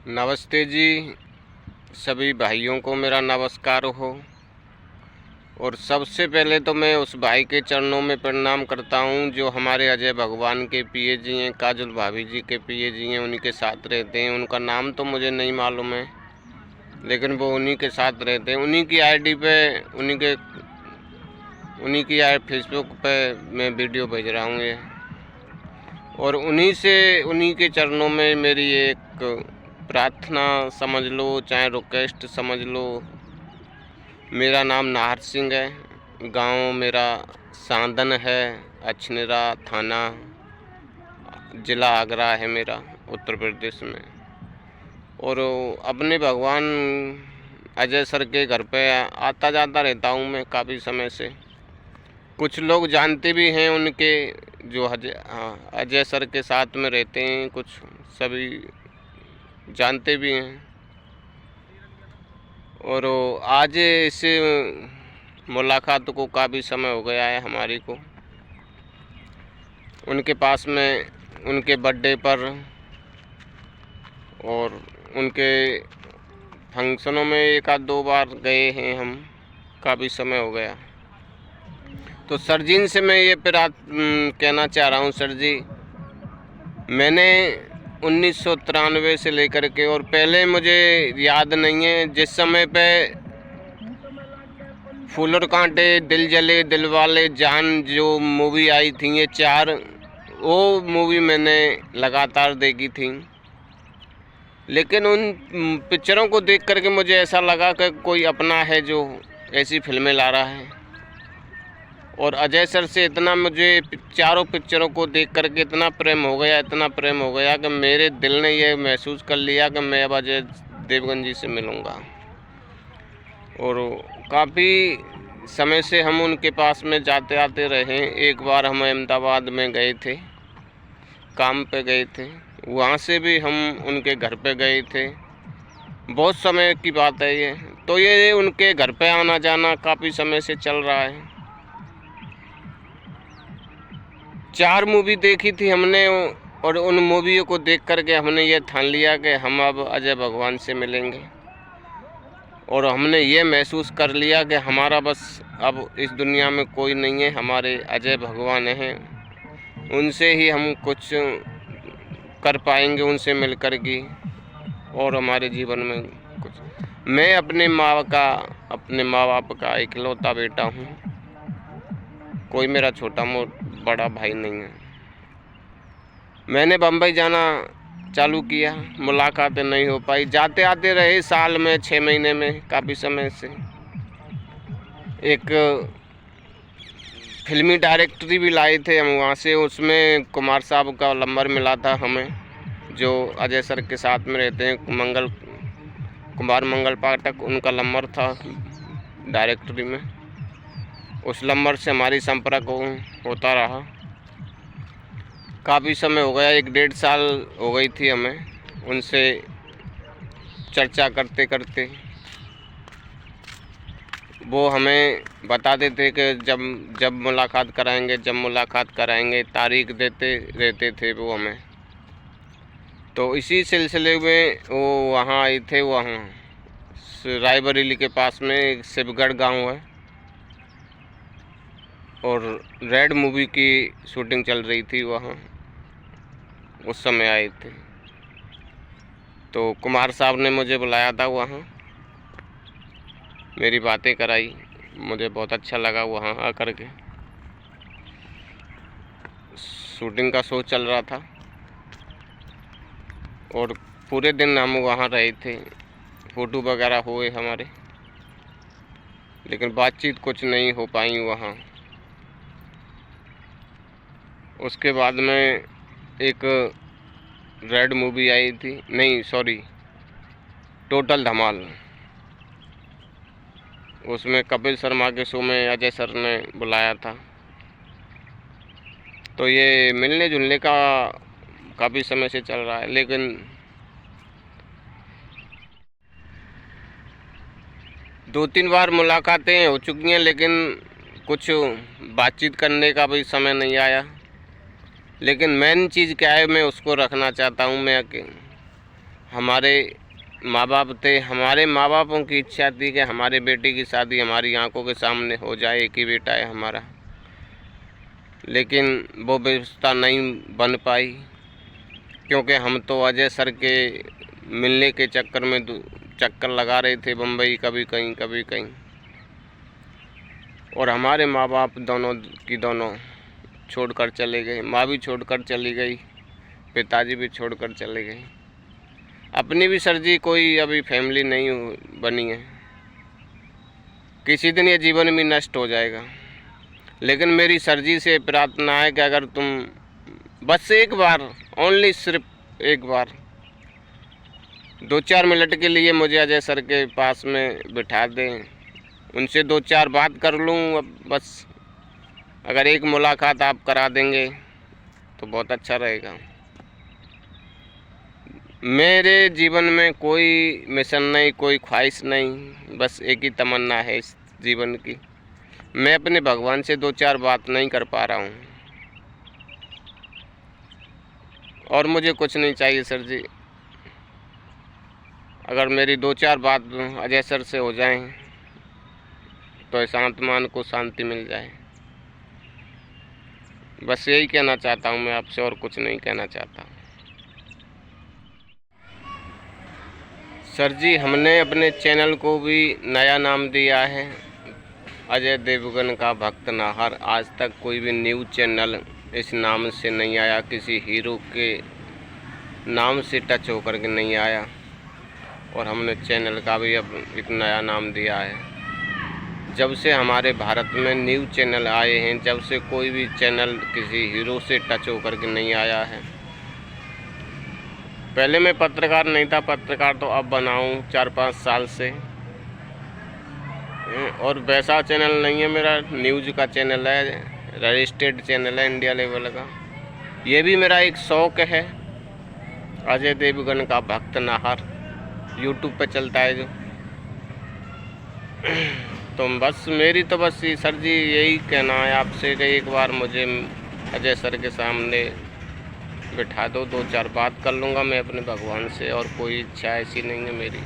नमस्ते जी। सभी भाइयों को मेरा नमस्कार हो। और सबसे पहले तो मैं उस भाई के चरणों में प्रणाम करता हूं जो हमारे अजय भगवान के पीए जी हैं, काजल भाभी जी के पीए जी हैं, उन्हीं के साथ रहते हैं। उनका नाम तो मुझे नहीं मालूम है, लेकिन वो उन्हीं के साथ रहते हैं। उन्हीं की आईडी पे, उन्हीं की फेसबुक पे मैं वीडियो भेज रहा हूँ ये। और उन्हीं के चरणों में मेरी एक प्रार्थना समझ लो, चाहे रिक्वेस्ट समझ लो। मेरा नाम नाहर सिंह है, गांव मेरा सांदन है, अछनेरा थाना, ज़िला आगरा है मेरा, उत्तर प्रदेश में। और अपने भगवान अजय सर के घर पे आता जाता रहता हूँ मैं काफ़ी समय से। कुछ लोग जानते भी हैं उनके, जो अजय सर के साथ में रहते हैं, कुछ सभी जानते भी हैं। और आज इस मुलाकात को काफ़ी समय हो गया है हमारी को। उनके पास में उनके बर्थडे पर और उनके फंक्शनों में एक आध दो बार गए हैं हम, काफ़ी समय हो गया। तो सर जी से मैं ये कहना चाह रहा हूँ, सर जी, मैंने 1993 से लेकर के, और पहले मुझे याद नहीं है, जिस समय पे फूल और कांटे, दिल जले, दिलवाले, जान जो मूवी आई थी, ये 4, वो मूवी मैंने लगातार देखी थी। लेकिन उन पिक्चरों को देख करके मुझे ऐसा लगा कि कोई अपना है जो ऐसी फिल्में ला रहा है। और अजय सर से इतना मुझे चारों पिक्चरों को देख करके इतना प्रेम हो गया, इतना प्रेम हो गया कि मेरे दिल ने ये महसूस कर लिया कि मैं अब अजय देवगन जी से मिलूँगा। और काफ़ी समय से हम उनके पास में जाते आते रहे। एक बार हम अहमदाबाद में गए थे, काम पे गए थे, वहाँ से भी हम उनके घर पे गए थे। बहुत समय की बात है ये। तो ये उनके घर पे आना जाना काफ़ी समय से चल रहा है। 4 मूवी देखी थी हमने, और उन मूवियों को देख करके हमने ये ठान लिया कि हम अब अजय भगवान से मिलेंगे। और हमने ये महसूस कर लिया कि हमारा बस अब इस दुनिया में कोई नहीं है, हमारे अजय भगवान हैं, उनसे ही हम कुछ कर पाएंगे, उनसे मिल कर के। और हमारे जीवन में कुछ, मैं अपने माँ बाप का इकलौता बेटा हूँ, कोई मेरा छोटा बड़ा भाई नहीं है। मैंने बम्बई जाना चालू किया, मुलाकातें नहीं हो पाई, जाते आते रहे साल में 6 महीने में, काफ़ी समय से। एक फिल्मी डायरेक्टरी भी लाए थे हम वहाँ से, उसमें कुमार साहब का नंबर मिला था हमें, जो अजय सर के साथ में रहते हैं, कुमार मंगल पाठक, उनका नंबर था डायरेक्टरी में। उस नंबर से हमारी संपर्क होता रहा। काफ़ी समय हो गया, 1 डेढ़ साल हो गई थी हमें उनसे चर्चा करते करते। वो हमें बताते थे कि जब मुलाकात कराएंगे, तारीख देते रहते थे वो हमें। तो इसी सिलसिले में वो वहाँ आए थे, वहाँ रायबरेली के पास में एक शिवगढ़ गांव है, और रेड मूवी की शूटिंग चल रही थी वहाँ, उस समय आए थे। तो कुमार साहब ने मुझे बुलाया था वहाँ, मेरी बातें कराई, मुझे बहुत अच्छा लगा वहाँ आकर के। शूटिंग का शो चल रहा था और पूरे दिन हम वहाँ रहे थे, फ़ोटो वगैरह हुए हमारे, लेकिन बातचीत कुछ नहीं हो पाई वहाँ। उसके बाद में एक रेड मूवी आई थी, नहीं सॉरी, टोटल धमाल। उसमें कपिल शर्मा के शो में अजय सर ने बुलाया था। तो ये मिलने जुलने का काफ़ी समय से चल रहा है, लेकिन 2-3 बार मुलाकातें हो चुकी हैं, लेकिन कुछ बातचीत करने का भी समय नहीं आया। लेकिन मेन चीज़ क्या है, मैं उसको रखना चाहता हूँ मैं कि हमारे माँ बाप थे, हमारे माँ बापों की इच्छा थी कि हमारे बेटे की शादी हमारी आंखों के सामने हो जाए, एक ही बेटा है हमारा, लेकिन वो व्यवस्था नहीं बन पाई क्योंकि हम तो अजय सर के मिलने के चक्कर में चक्कर लगा रहे थे बम्बई, कभी कहीं कभी कहीं, और हमारे माँ बाप दोनों छोड़कर चले गए। माँ भी छोड़कर चली गई, पिताजी भी छोड़कर चले गए। अपनी भी सर जी कोई अभी फैमिली नहीं बनी है, किसी दिन ये जीवन भी नष्ट हो जाएगा। लेकिन मेरी सर जी से प्रार्थना है कि अगर तुम बस एक बार, ओनली सिर्फ एक बार 2-4 मिनट के लिए मुझे अजय सर के पास में बिठा दें, उनसे 2-4 बात कर लूँ। अब बस अगर एक मुलाकात आप करा देंगे तो बहुत अच्छा रहेगा। मेरे जीवन में कोई मिशन नहीं, कोई ख्वाहिश नहीं, बस एक ही तमन्ना है इस जीवन की। मैं अपने भगवान से 2-4 बात नहीं कर पा रहा हूँ और मुझे कुछ नहीं चाहिए सर जी। अगर मेरी 2-4 बात अजय सर से हो जाएं तो इस आत्मा को शांति मिल जाए। बस यही कहना चाहता हूँ मैं आपसे, और कुछ नहीं कहना चाहता। सर जी, हमने अपने चैनल को भी नया नाम दिया है, अजय देवगन का भक्त नाहर। आज तक कोई भी न्यूज़ चैनल इस नाम से नहीं आया, किसी हीरो के नाम से टच होकर के नहीं आया, और हमने चैनल का भी अब एक नया नाम दिया है। जब से हमारे भारत में न्यूज़ चैनल आए हैं, जब से कोई भी चैनल किसी हीरो से टच होकर के नहीं आया है। पहले मैं पत्रकार नहीं था, पत्रकार तो अब बनाऊं 4-5 साल से, और वैसा चैनल नहीं है मेरा, न्यूज़ का चैनल है, रजिस्टर्ड चैनल है इंडिया लेवल का। ये भी मेरा एक शौक़ है, अजय देवगन का भक्त नाहर यूट्यूब पे चलता है जो। तो बस मेरी तो बस सर जी यही कहना है आपसे कि एक बार मुझे अजय सर के सामने बिठा दो, 2-4 बात कर लूँगा मैं अपने भगवान से, और कोई इच्छा ऐसी नहीं है मेरी।